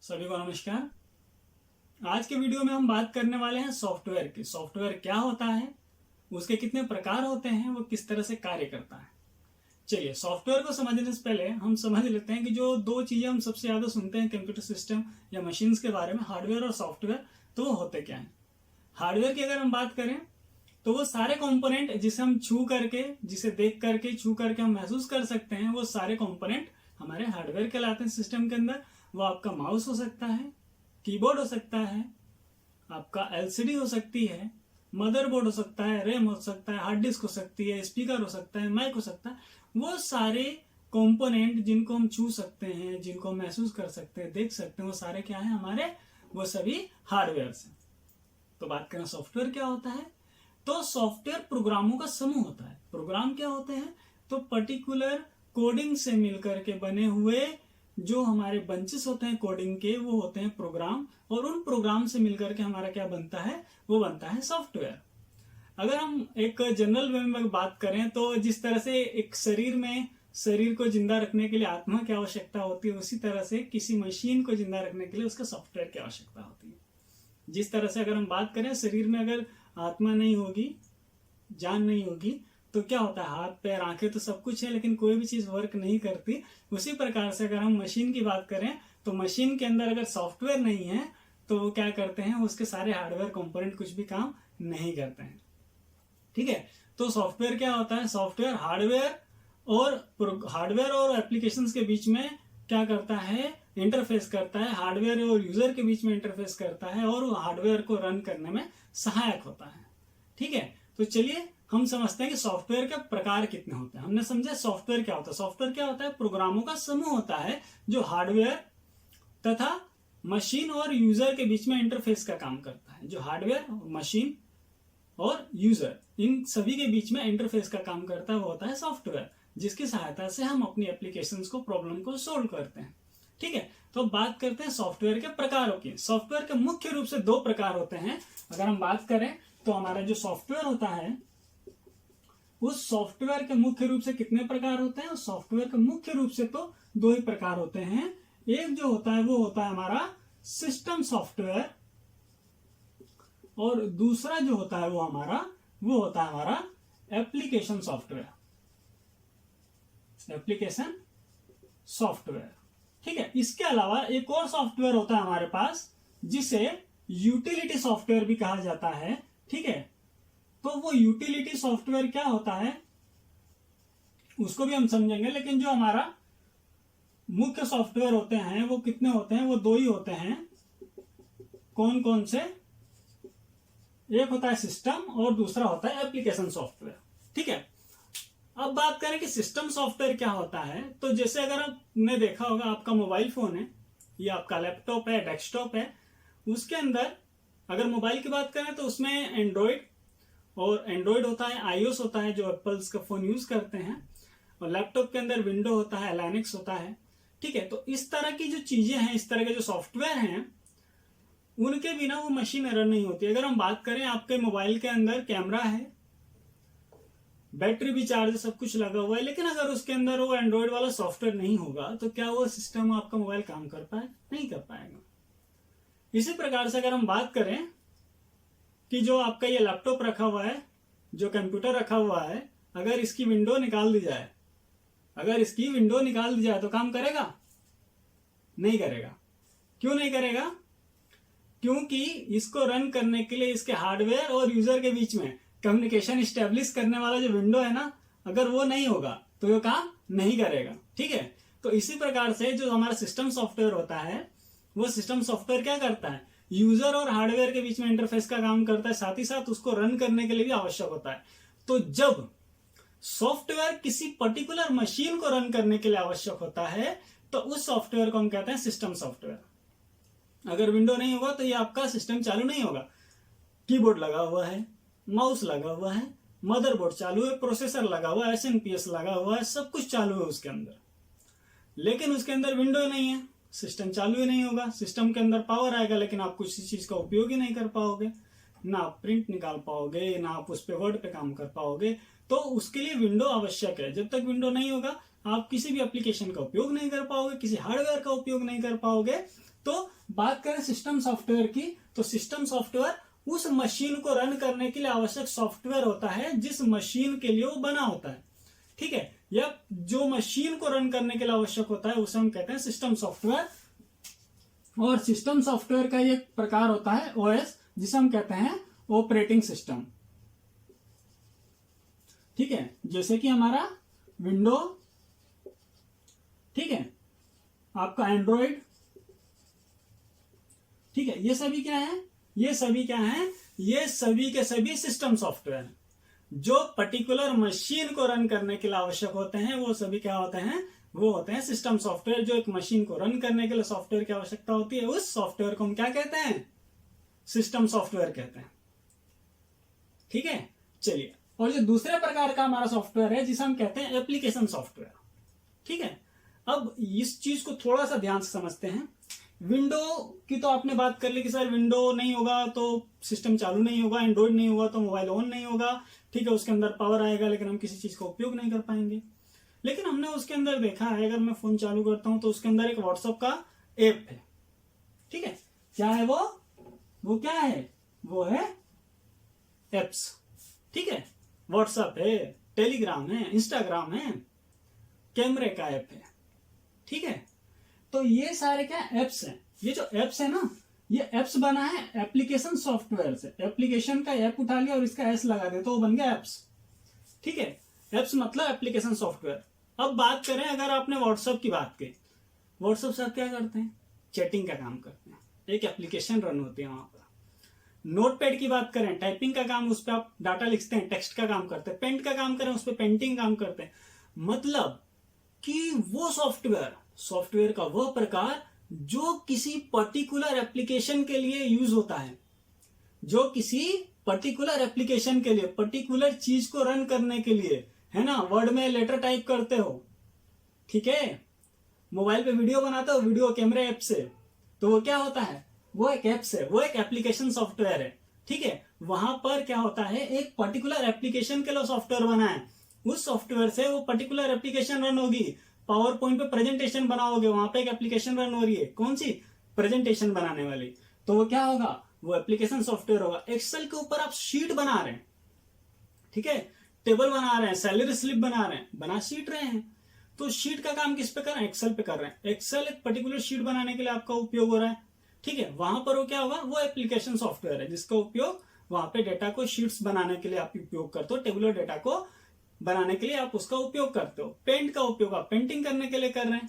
सभी को नमस्कार। आज के वीडियो में हम बात करने वाले हैं सॉफ्टवेयर की। सॉफ्टवेयर क्या होता है, उसके कितने प्रकार होते हैं, वो किस तरह से कार्य करता है। चलिए, सॉफ्टवेयर को समझने से पहले हम समझ लेते हैं कि जो दो चीजें हम सबसे ज्यादा सुनते हैं कंप्यूटर सिस्टम या मशीन्स के बारे में, हार्डवेयर और सॉफ्टवेयर, तो वो होते क्या हैं। हार्डवेयर की अगर हम बात करें तो वो सारे कंपोनेंट जिसे हम छू करके, जिसे देख करके, छू करके हम महसूस कर सकते हैं, वो सारे कंपोनेंट हमारे हार्डवेयर कहलाते हैं सिस्टम के अंदर। वो आपका माउस हो सकता है, कीबोर्ड हो सकता है, आपका एलसीडी हो सकती है, मदरबोर्ड हो सकता है, रैम हो सकता है, हार्ड डिस्क हो सकती है, स्पीकर हो सकता है, माइक हो सकता है। वो सारे कंपोनेंट जिनको हम छू सकते हैं, जिनको हम महसूस कर सकते हैं, देख सकते हैं, वो सारे क्या है हमारे, वो सभी हार्डवेयर से। तो बात करें सॉफ्टवेयर क्या होता है, तो सॉफ्टवेयर प्रोग्रामों का समूह होता है। प्रोग्राम क्या होते हैं, तो पर्टिकुलर कोडिंग से मिलकर के बने हुए जो हमारे बंचेस होते हैं कोडिंग के, वो होते हैं प्रोग्राम। और उन प्रोग्राम से मिलकर के हमारा क्या बनता है, वो बनता है सॉफ्टवेयर। अगर हम एक जनरल वे में बात करें तो जिस तरह से एक शरीर को जिंदा रखने के लिए आत्मा की आवश्यकता होती है, उसी तरह से किसी मशीन को जिंदा रखने के लिए उसका सॉफ्टवेयर की आवश्यकता होती है। जिस तरह से अगर हम बात करें, शरीर में अगर आत्मा नहीं होगी, जान नहीं होगी, तो क्या होता है, हाथ पैर आंखें तो सब कुछ है, लेकिन कोई भी चीज वर्क नहीं करती। उसी प्रकार से अगर हम मशीन की बात करें तो मशीन के अंदर अगर सॉफ्टवेयर नहीं है तो वो क्या करते हैं, उसके सारे हार्डवेयर कंपोनेंट कुछ भी काम नहीं करते हैं। ठीक है, तो सॉफ्टवेयर क्या होता है, सॉफ्टवेयर हार्डवेयर और एप्लीकेशंस के बीच में क्या करता है, इंटरफेस करता है। हार्डवेयर और यूजर के बीच में इंटरफेस करता है और हार्डवेयर को रन करने में सहायक होता है। ठीक है, तो चलिए हम समझते हैं कि सॉफ्टवेयर के प्रकार कितने होते हैं। हमने समझा सॉफ्टवेयर क्या होता है। सॉफ्टवेयर क्या होता है, प्रोग्रामों का समूह होता है जो हार्डवेयर तथा मशीन और यूजर के बीच में इंटरफेस का काम करता है। जो हार्डवेयर, मशीन और यूजर, इन सभी के बीच में इंटरफेस का काम करता है, वो होता है सॉफ्टवेयर, जिसकी सहायता से हम अपनी एप्लीकेशंस को, प्रॉब्लम को सोल्व करते हैं। ठीक है, तो बात करते हैं सॉफ्टवेयर के प्रकारों की। सॉफ्टवेयर के मुख्य रूप से दो प्रकार होते हैं। अगर हम बात करें तो हमारा जो सॉफ्टवेयर होता है, उस सॉफ्टवेयर के मुख्य रूप से कितने प्रकार होते हैं। सॉफ्टवेयर के मुख्य रूप से तो दो ही प्रकार होते हैं। एक जो होता है वो होता है हमारा सिस्टम सॉफ्टवेयर, और दूसरा जो होता है वो होता है हमारा एप्लीकेशन सॉफ्टवेयर। एप्लीकेशन सॉफ्टवेयर, ठीक है। इसके अलावा एक और सॉफ्टवेयर होता है हमारे पास, जिसे यूटिलिटी सॉफ्टवेयर भी कहा जाता है। ठीक है, तो वो यूटिलिटी सॉफ्टवेयर क्या होता है उसको भी हम समझेंगे, लेकिन जो हमारा मुख्य सॉफ्टवेयर होते हैं वो कितने होते हैं, वो दो ही होते हैं। कौन कौन से, एक होता है सिस्टम और दूसरा होता है एप्लीकेशन सॉफ्टवेयर। ठीक है, अब बात करें कि सिस्टम सॉफ्टवेयर क्या होता है, तो जैसे अगर आपने देखा होगा, आपका मोबाइल फोन है या आपका लैपटॉप है, डेस्कटॉप है, उसके अंदर अगर मोबाइल की बात करें तो उसमें एंड्रॉइड होता है, आईओएस होता है जो एप्पल्स का फोन यूज करते हैं, और लैपटॉप के अंदर विंडो होता है, लाइनक्स होता है। ठीक है, तो इस तरह की जो चीजें हैं, इस तरह के जो सॉफ्टवेयर हैं, उनके बिना वो मशीन रन नहीं होती। अगर हम बात करें, आपके मोबाइल के अंदर कैमरा है, बैटरी भी चार्ज, सब कुछ लगा हुआ है, लेकिन अगर उसके अंदर वो एंड्रॉइड वाला सॉफ्टवेयर नहीं होगा तो क्या वो सिस्टम, आपका मोबाइल काम कर पाए, नहीं कर पाएगा। इसी प्रकार से अगर हम बात करें कि जो आपका ये लैपटॉप रखा हुआ है, जो कंप्यूटर रखा हुआ है, अगर इसकी विंडो निकाल दी जाए, तो काम करेगा, नहीं करेगा। क्यों नहीं करेगा, क्योंकि इसको रन करने के लिए इसके हार्डवेयर और यूजर के बीच में कम्युनिकेशन स्टेब्लिश करने वाला जो विंडो है ना, अगर वो नहीं होगा तो वो काम नहीं करेगा। ठीक है, तो इसी प्रकार से जो हमारा सिस्टम सॉफ्टवेयर होता है, वो सिस्टम सॉफ्टवेयर क्या करता है, यूजर और हार्डवेयर के बीच में इंटरफेस का काम करता है, साथ ही साथ उसको रन करने के लिए भी आवश्यक होता है। तो जब सॉफ्टवेयर किसी पर्टिकुलर मशीन को रन करने के लिए आवश्यक होता है, तो उस सॉफ्टवेयर को हम कहते हैं सिस्टम सॉफ्टवेयर। अगर विंडो नहीं होगा तो ये आपका सिस्टम चालू नहीं होगा। कीबोर्ड लगा हुआ है, माउस लगा हुआ है, मदरबोर्ड चालू है, प्रोसेसर लगा हुआ है, एसएनपीएस लगा हुआ है, सब कुछ चालू है उसके अंदर, लेकिन उसके अंदर विंडो नहीं है, सिस्टम चालू ही नहीं होगा। सिस्टम के अंदर पावर आएगा, लेकिन आप कुछ चीज का उपयोग ही नहीं कर पाओगे, ना आप प्रिंट निकाल पाओगे, ना आप उस पे वर्ड पे काम कर पाओगे। तो उसके लिए विंडो आवश्यक है। जब तक विंडो नहीं होगा, आप किसी भी एप्लीकेशन का उपयोग नहीं कर पाओगे, किसी हार्डवेयर का उपयोग नहीं कर पाओगे। तो बात करें सिस्टम सॉफ्टवेयर की, तो सिस्टम सॉफ्टवेयर उस मशीन को रन करने के लिए आवश्यक सॉफ्टवेयर होता है जिस मशीन के लिए वो बना होता है, ठीक है, या जो मशीन को रन करने के लिए आवश्यक होता है उसे हम कहते हैं सिस्टम सॉफ्टवेयर। और सिस्टम सॉफ्टवेयर का एक प्रकार होता है ओएस, जिसे हम कहते हैं ऑपरेटिंग सिस्टम, ठीक है, जैसे कि हमारा विंडो, ठीक है, आपका एंड्रॉइड, ठीक है, ये सभी क्या है, ये सभी क्या है, ये सभी के सभी सिस्टम सॉफ्टवेयर जो पर्टिकुलर मशीन को रन करने के लिए आवश्यक होते हैं, वो सभी क्या होते हैं, वो होते हैं सिस्टम सॉफ्टवेयर। जो एक मशीन को रन करने के लिए सॉफ्टवेयर की आवश्यकता होती है, उस सॉफ्टवेयर को हम क्या कहते हैं, सिस्टम सॉफ्टवेयर कहते हैं, ठीक है। चलिए, और जो दूसरे प्रकार का हमारा सॉफ्टवेयर है जिसे हम कहते हैं एप्लीकेशन सॉफ्टवेयर, ठीक है। अब इस चीज को थोड़ा सा ध्यान से समझते हैं। विंडो की तो आपने बात कर ली कि सर विंडो नहीं होगा तो सिस्टम चालू नहीं होगा, एंड्रॉइड नहीं होगा तो मोबाइल ऑन नहीं होगा, ठीक है, उसके अंदर पावर आएगा लेकिन हम किसी चीज का उपयोग नहीं कर पाएंगे। लेकिन हमने उसके अंदर देखा है, अगर मैं फोन चालू करता हूं तो उसके अंदर एक व्हाट्सएप का ऐप है, ठीक है, क्या है वो क्या है, वो है एप्स, ठीक है, व्हाट्सएप है, टेलीग्राम है, इंस्टाग्राम है, कैमरे का ऐप है, ठीक है। तो ये सारे क्या एप्स हैं। ये जो एप्स है ना, ये एप्स बना है एप्लीकेशन सॉफ्टवेयर से। एप्लीकेशन का ऐप उठा लिया और इसका एस लगा दे तो वो बन गया एप्स, ठीक है। एप्स मतलब एप्लीकेशन सॉफ्टवेयर। अब बात करें, अगर आपने व्हाट्सएप की बात की, व्हाट्सएप से आप क्या करते हैं, चैटिंग का काम करते हैं, एक एप्लीकेशन रन होती है वहां पर। नोटपैड की बात करें, टाइपिंग का काम, उस पर आप डाटा लिखते हैं, टेक्स्ट का काम करते हैं। पेंट का काम करें, उस पर पेंटिंग काम करते हैं। मतलब कि वो सॉफ्टवेयर का वह प्रकार जो किसी पर्टिकुलर एप्लीकेशन के लिए यूज होता है, जो किसी पर्टिकुलर एप्लीकेशन के लिए, पर्टिकुलर चीज को रन करने के लिए, है ना, वर्ड में लेटर टाइप करते हो, ठीक है, मोबाइल पे वीडियो बनाते हो, वीडियो कैमरे ऐप से, तो वो क्या होता है, वो एक ऐप से, वो एक एप्लीकेशन सॉफ्टवेयर है, ठीक है। वहां पर क्या होता है, एक पर्टिकुलर एप्लीकेशन के लिए सॉफ्टवेयर बना है, उस सॉफ्टवेयर से वो पर्टिकुलर एप्लीकेशन रन होगी। पावर पॉइंट पे प्रेजेंटेशन बनाओगे, वहां पे एक एप्लीकेशन रन हो रही है, कौन सी, प्रेजेंटेशन बनाने वाली, तो वो क्या होगा, वो एप्लीकेशन सॉफ्टवेयर होगा। एक्सेल के ऊपर आप शीट बना रहे हैं, ठीक है, टेबल बना रहे हैं, सैलरी स्लिप बना रहे हैं, बना शीट रहे हैं, तो शीट का काम किस पे कर रहे हैं, एक्सेल पे कर रहे हैं। एक्सेल एक पर्टिकुलर शीट बनाने के लिए आपका उपयोग हो रहा है, ठीक है। वहां पर वो क्या होगा, वो एप्लीकेशन सॉफ्टवेयर है जिसका उपयोग वहां पे डेटा को शीट्स बनाने के लिए आप उपयोग करते हो, टेबुलर डेटा को बनाने के लिए आप उसका उपयोग करते हो। पेंट का उपयोग आप पेंटिंग करने के लिए कर रहे हैं।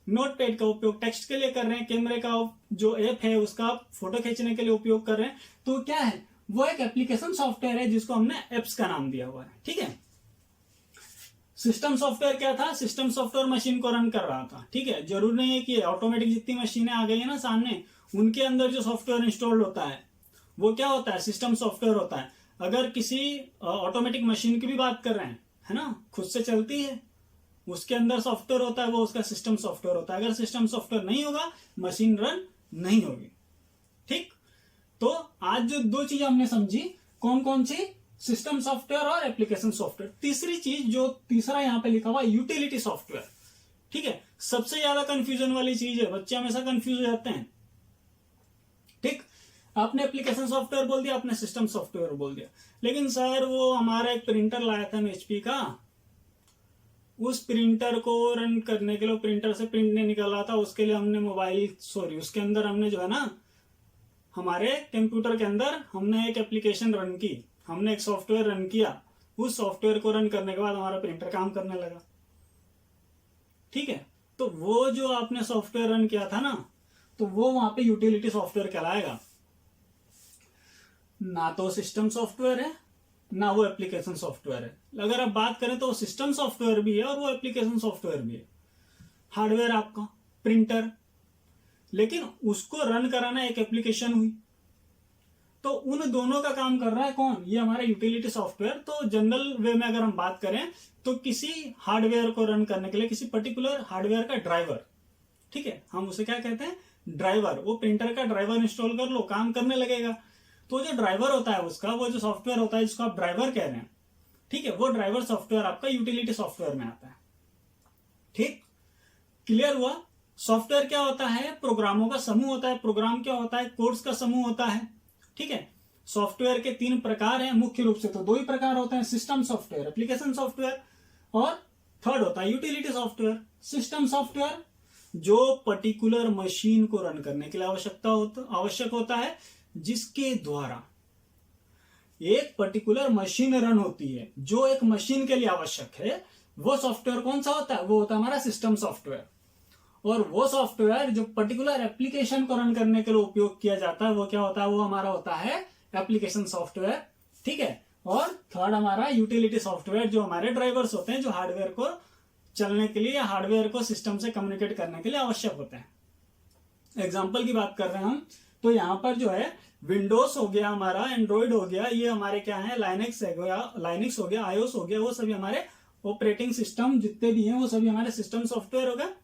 नोटपैड का उपयोग टेक्स्ट के लिए कर रहे हैं। कैमरे का जो ऐप है उसका आप फोटो खींचने के लिए उपयोग कर रहे हैं। तो क्या है, वो एक एप्लीकेशन सॉफ्टवेयर है जिसको हमने एप्स का नाम दिया हुआ है, ठीक है। सिस्टम सॉफ्टवेयर क्या था, सिस्टम सॉफ्टवेयर मशीन को रन कर रहा था, ठीक है। जरूर नहीं है कि ऑटोमेटिक जितनी मशीनें आ गई है ना सामने, उनके अंदर जो सॉफ्टवेयर इंस्टॉल्ड होता है वो क्या होता है, सिस्टम सॉफ्टवेयर होता है। अगर किसी ऑटोमेटिक मशीन की भी बात कर रहे हैं, है ना, खुद से चलती है, उसके अंदर सॉफ्टवेयर होता है, वो उसका सिस्टम सॉफ्टवेयर होता है। अगर सिस्टम सॉफ्टवेयर नहीं होगा, मशीन रन नहीं होगी, ठीक। तो आज जो दो चीजें हमने समझी, कौन कौन सी, सिस्टम सॉफ्टवेयर और एप्लीकेशन सॉफ्टवेयर। तीसरी चीज, जो तीसरा यहां पे लिखा हुआ, यूटिलिटी सॉफ्टवेयर, ठीक है। सबसे ज्यादा कंफ्यूजन वाली चीज है, बच्चे हमेशा कंफ्यूज हो जाते हैं, ठीक। आपने एप्लीकेशन सॉफ्टवेयर बोल दिया, आपने सिस्टम सॉफ्टवेयर बोल दिया, लेकिन सर वो हमारा एक प्रिंटर लाया था एचपी का, उस प्रिंटर को रन करने के लिए, प्रिंटर से प्रिंट नहीं निकल रहा था, उसके लिए हमने उसके अंदर हमने जो है ना, हमारे कंप्यूटर के अंदर हमने एक एप्लीकेशन रन की, हमने एक सॉफ्टवेयर रन किया। उस सॉफ्टवेयर को रन करने के बाद हमारा प्रिंटर काम करने लगा, ठीक है। तो वो जो आपने सॉफ्टवेयर रन किया था ना, तो वो वहां पे यूटिलिटी सॉफ्टवेयर कहलाएगा। ना तो सिस्टम सॉफ्टवेयर है, ना वो एप्लीकेशन सॉफ्टवेयर है। अगर आप बात करें तो वो सिस्टम सॉफ्टवेयर भी है और वो एप्लीकेशन सॉफ्टवेयर भी है। हार्डवेयर आपका प्रिंटर, लेकिन उसको रन कराना एक एप्लीकेशन हुई, तो उन दोनों का काम कर रहा है कौन, ये हमारा यूटिलिटी सॉफ्टवेयर। तो जनरल वे में अगर हम बात करें तो किसी हार्डवेयर को रन करने के लिए किसी पर्टिकुलर हार्डवेयर का ड्राइवर, ठीक है, हम उसे क्या कहते हैं, ड्राइवर। वो प्रिंटर का ड्राइवर इंस्टॉल कर लो, काम करने लगेगा। तो जो ड्राइवर होता है उसका, वो जो सॉफ्टवेयर होता है जिसको आप ड्राइवर कह रहे हैं, ठीक है, वो ड्राइवर सॉफ्टवेयर आपका यूटिलिटी सॉफ्टवेयर में आता है, ठीक। क्लियर हुआ। सॉफ्टवेयर क्या होता है? प्रोग्रामों का समूह होता है। प्रोग्राम क्या होता है? कोड्स का समूह होता है। ठीक है। सॉफ्टवेयर के 3 प्रकार हैं मुख्य रूप से, तो 2 ही प्रकार होते हैं, सिस्टम सॉफ्टवेयर, एप्लीकेशन सॉफ्टवेयर, और थर्ड होता है यूटिलिटी सॉफ्टवेयर। सिस्टम सॉफ्टवेयर जो पर्टिकुलर मशीन को रन करने के लिए आवश्यक होता है, जिसके द्वारा एक पर्टिकुलर मशीन रन होती है, जो एक मशीन के लिए आवश्यक है, वो सॉफ्टवेयर कौन सा होता है? वो होता है हमारा सिस्टम सॉफ्टवेयर। और वो सॉफ्टवेयर जो पर्टिकुलर एप्लीकेशन को रन करने के लिए उपयोग किया जाता है, वो क्या होता है? वो हमारा होता है एप्लीकेशन सॉफ्टवेयर। ठीक है। और थर्ड हमारा यूटिलिटी सॉफ्टवेयर, जो हमारे ड्राइवर्स होते हैं, जो हार्डवेयर को चलने के लिए या हार्डवेयर को सिस्टम से कम्युनिकेट करने के लिए आवश्यक होते हैं। एग्जाम्पल की बात कर रहे हैं हम, तो यहां पर जो है विंडोज हो गया, हमारा एंड्रॉइड हो गया, ये हमारे क्या है? लाइनेक्स हो गया, आईओएस हो गया, वो सभी हमारे ऑपरेटिंग सिस्टम जितने भी हैं वो सभी हमारे सिस्टम सॉफ्टवेयर हो गया।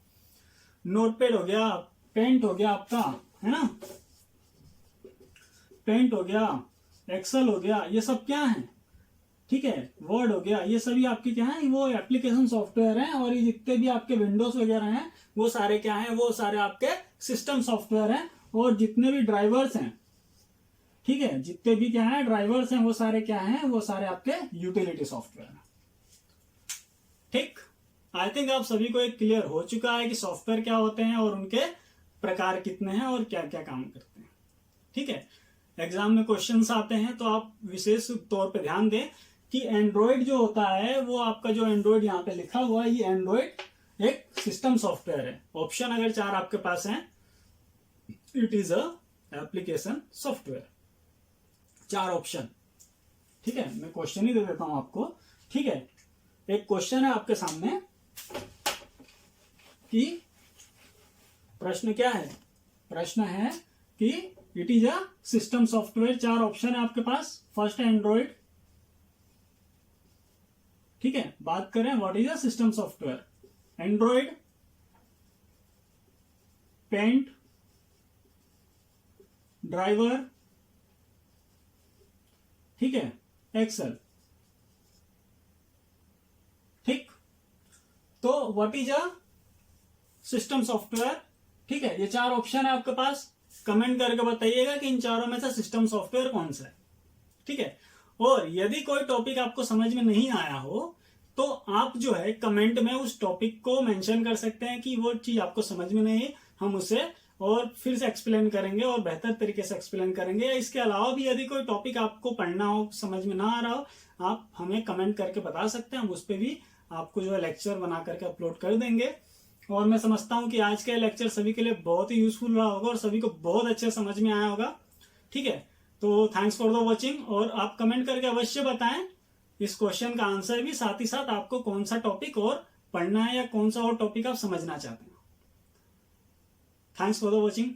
नोटपैड हो गया, पेंट हो गया आपका, है ना, पेंट हो गया, एक्सेल हो गया, ये सब क्या है? ठीक है। वर्ड हो गया, ये सभी आपके क्या है? वो एप्लीकेशन सॉफ्टवेयर हैं। और ये जितने भी आपके विंडोज वगैरह हैं वो सारे क्या हैं? वो सारे आपके सिस्टम सॉफ्टवेयर हैं। और जितने भी ड्राइवर्स हैं, ठीक है, जितने भी क्या है ड्राइवर्स हैं, वो सारे क्या हैं? वो सारे आपके यूटिलिटी सॉफ्टवेयर हैं। ठीक। आई थिंक आप सभी को एक क्लियर हो चुका है कि सॉफ्टवेयर क्या होते हैं और उनके प्रकार कितने हैं और क्या क्या काम करते हैं। ठीक है। एग्जाम में क्वेश्चंस आते हैं तो आप विशेष तौर पे ध्यान दें कि एंड्रॉइड जो होता है, वो आपका जो एंड्रॉइड यहाँ पे लिखा हुआ है, ये एंड्रॉइड एक सिस्टम सॉफ्टवेयर है। ऑप्शन अगर 4 आपके पास हैं, it is a application software. 4 option. ठीक है। मैं क्वेश्चन ही दे देता हूं आपको। ठीक है। एक क्वेश्चन है आपके सामने कि प्रश्न क्या है? प्रश्न है कि it is a system software. 4 option है आपके पास। फर्स्ट है एंड्रॉइड। ठीक है। बात करें what is a system software? Android, paint, driver, ठीक है, एक्सेल। ठीक। तो what is a system software? ठीक है। ये 4 ऑप्शन है आपके पास। कमेंट करके बताइएगा कि इन चारों में से सिस्टम सॉफ्टवेयर कौन सा है। ठीक है। और यदि कोई टॉपिक आपको समझ में नहीं आया हो तो आप जो है कमेंट में उस टॉपिक को मेंशन कर सकते हैं कि वो चीज आपको समझ में नहीं, हम उसे और फिर से एक्सप्लेन करेंगे और बेहतर तरीके से एक्सप्लेन करेंगे। इसके अलावा भी यदि कोई टॉपिक आपको पढ़ना हो, समझ में ना आ रहा हो, आप हमें कमेंट करके बता सकते हैं। हम उस पर भी आपको जो है लेक्चर बना करके अपलोड कर देंगे। और मैं समझता हूं कि आज का लेक्चर सभी के लिए बहुत ही यूजफुल रहा होगा और सभी को बहुत अच्छे समझ में आया होगा। ठीक है। तो थैंक्स फॉर द वॉचिंग। और आप कमेंट करके अवश्य बताएं इस क्वेश्चन का आंसर भी, साथ ही साथ आपको कौन सा टॉपिक और पढ़ना है या कौन सा और टॉपिक आप समझना चाहते हैं। Thanks for the watching.